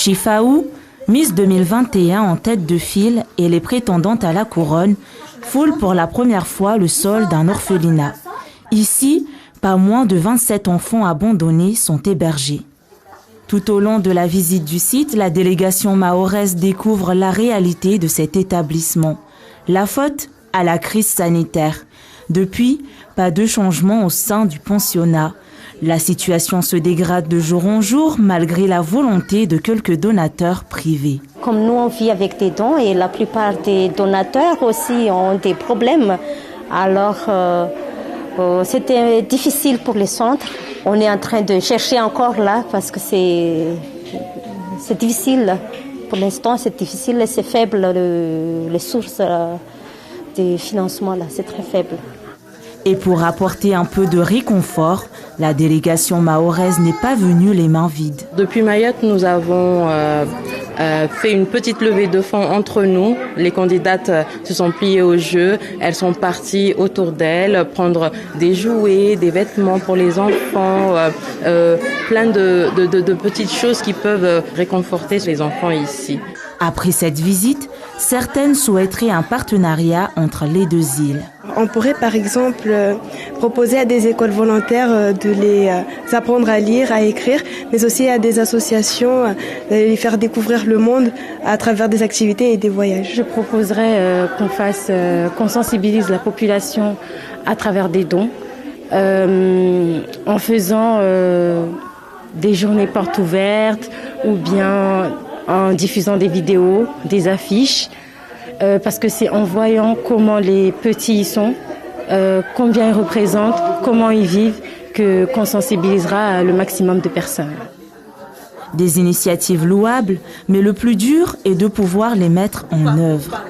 Chifaou, Miss 2021 en tête de file et les prétendantes à la couronne, foulent pour la première fois le sol d'un orphelinat. Ici, pas moins de 27 enfants abandonnés sont hébergés. Tout au long de la visite du site, la délégation mahoraise découvre la réalité de cet établissement. La faute à la crise sanitaire. Depuis, pas de changement au sein du pensionnat. La situation se dégrade de jour en jour malgré la volonté de quelques donateurs privés. Comme nous, on vit avec des dons et la plupart des donateurs aussi ont des problèmes. Alors, c'était difficile pour les centres. On est en train de chercher encore là parce que c'est difficile. Pour l'instant, c'est difficile et c'est faible. Les sources de financement, là, c'est très faible. Et pour apporter un peu de réconfort, la délégation mahoraise n'est pas venue les mains vides. Depuis Mayotte, nous avons fait une petite levée de fonds entre nous. Les candidates se sont pliées au jeu. Elles sont parties autour d'elles prendre des jouets, des vêtements pour les enfants, plein de petites choses qui peuvent réconforter les enfants ici. Après cette visite, certaines souhaiteraient un partenariat entre les deux îles. On pourrait par exemple proposer à des écoles volontaires de les apprendre à lire, à écrire, mais aussi à des associations de les faire découvrir le monde à travers des activités et des voyages. Je proposerais qu'on sensibilise la population à travers des dons, en faisant des journées portes ouvertes ou bien en diffusant des vidéos, des affiches. Parce que c'est en voyant comment les petits y sont, combien ils représentent, comment ils vivent, qu'on sensibilisera le maximum de personnes. Des initiatives louables, mais le plus dur est de pouvoir les mettre en œuvre.